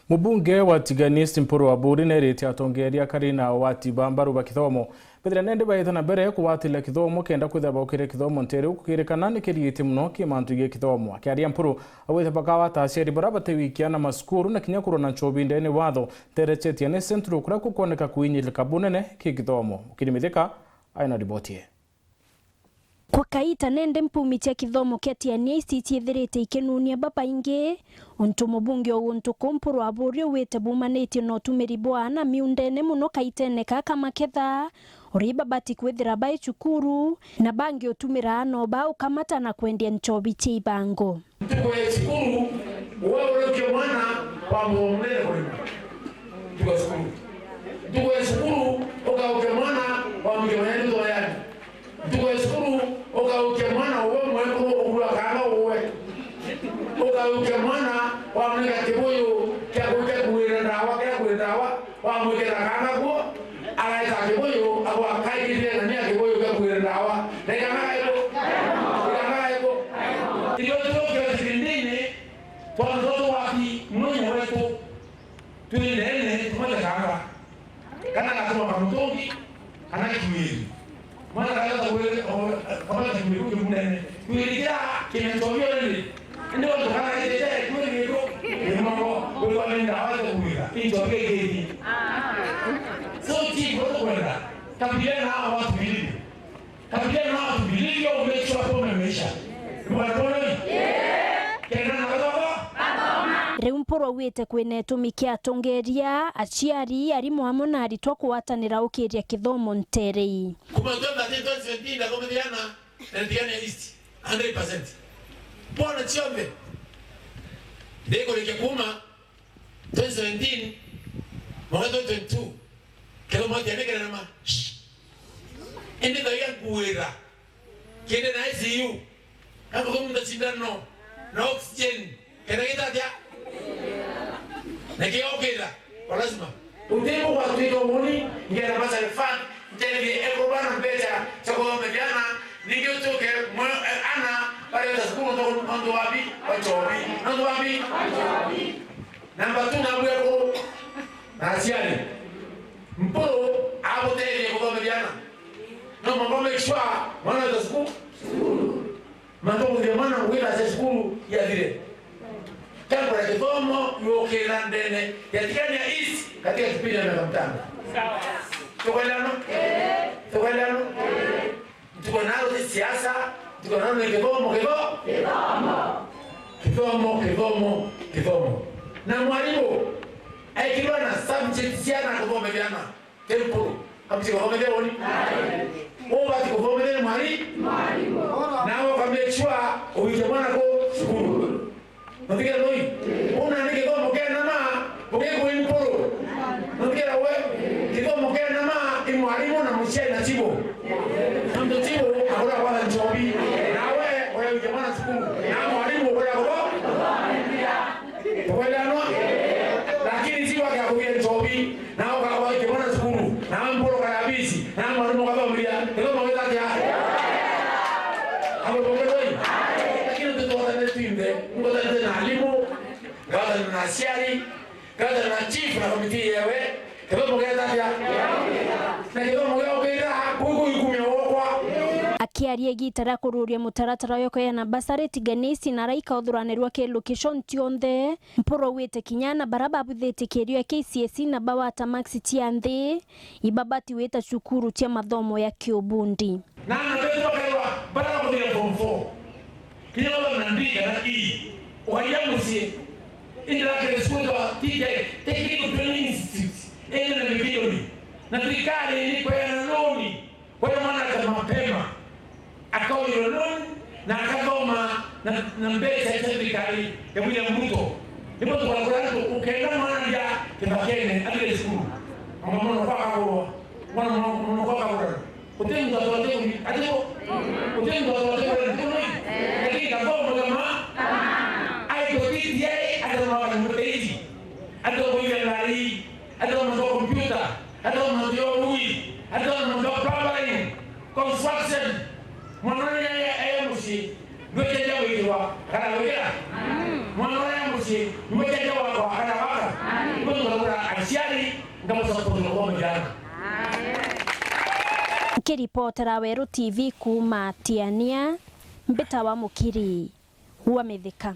Mubunge wa Tiganist Mpuru wa Buri nerete atongeria karina wati bambaru bakithomo bedra nende bayithana bere kuwatila kithomo kenda kuthaba ukire kithomo ntere ukirikana nikiriite muno kimantu ye kithomo akiaria Mpuru awitha bakawa tasheri barabate wikiana maskuru na kinyakuru na chobinde ne watho terechetia ne centru kura kukoneka kuinyil kabunene kigithomo kirimithika aina ribotie kwa kaita nende mpumi tia kithomo ketia niesti tiethirite ikenunia baba ingi onto mubunge onto Mpuru wa Buri wete bumaneti no tumiri bwana miundene muno kaitene kaka maketha uriba bati kwethira bai chukuru na bangi otumira no ba ukamata na kwendia nchobi chibango tuko chukuru wewe uke mwana kwa muombe tuko chukuru uke mwana kwa mjomani ndo yani tuko chukuru uke mwana wewe mweko ukula kama wewe uke mwana kwa mwenga kiboyo kia kuwira ndawa kwa mwekera kama kwa alaita kiboyo au akaidire na nia kiboyo kia kuwira ndawa neka haiko iyo toke zindini kwa ndoto wapi mwenye wetu tulinene tumoja kana kasema kamutongi kana kiwili mwana kaza wewe kama kimekuja mnene kuilikia kinatokea nini ndio tukana ile kuliko mambo kwa nini hawaje kuila itokee hivi so timu kwenda kapiana hawa watu bilivyo umechwa kwa maisha mbona kena Mpuru wete kwene tumikia atongeria achiari arimu hamwe na aritwa kuwatanira ukiria kithomo nterei kumatoka 2017 na komediana ndiana list 100% bona chombe deko likekuma 2017 mwaka 2022 kero mmoja anekera na ende daia kuwera kende na ICU kama kumunda sindano na oxygen kena kitatia Nekiokeza kwa lazima utimu kwa tuiko muni ngera basa fan tele ekobana mbeta chako mejana ningeotoke ana pale skulu ndo wapi wachobi namba 2 na mweko na asiani Mpuru hapo tele kwa mejana no mambo mekishwa mwana za skulu mambo ya mwana wila skulu ya vile Kama kithomo yuokela ndene yatikania isi katika kipindi cha miaka 5. Sawa. Tuko nalo siasa, tuko nalo kithomo. Na mwalimu aikiwa na subject siana kwa vijana. Tempo. Kamti kwa vijana ni. Bati kwa vijana mwalimu. Nao kamechua uijamana kwa shukuru. Nafikira noi una nige kwa mkena na mkeko Mpuru nafikira wewe kidogo mkena na imwalimu na mshie na tibo ndio tibo akora kwa njobi na wewe jamaa skulu na mwalimu kwa no lakini tibo akakuja njobi na kwa jamaa skulu na Mpuru kwa bisi na mwalimu kwa mlia ndio mweza kia hapo bongo lakini tutoa tuinde ngoja na alimu gaza na asiari gaza na chief na komiti yewe kama mgeza ya na kama mgeza huko ikumeokwa akiaria gitara kururia mutaratara yoko ya na basari Tiganist na raika uthuranirwa ke location tionthe Mpuru wete kinyana baraba buthete kerio ya KCSE na bawata maxi tianthe ibabati weta shukuru tia mathomo ya kiobundi na ndio kwa baraba kuthira form 4 kile mnaandika na hii wayamusie ila kile shule wa technical training institute na milioni na serikali ni kwa loan kwa maana kama mapema akao loan na akagoma na mbele ya serikali ya William Ruto ndipo tunakwenda ukaenda maana ya kibakene ile shule mama kwa kwa mwana kwa kwa utengo wa watu atiko utengo wa watu lakini kama construction mwanone ya musi ngoja jawo kana wira mwanone ya musi ngoja jawo kwa kana waka asiari ngamo support kwa mjana. Kiripotera Weru TV kuma Tiania, Mbita wa Mukiri wa Mithika.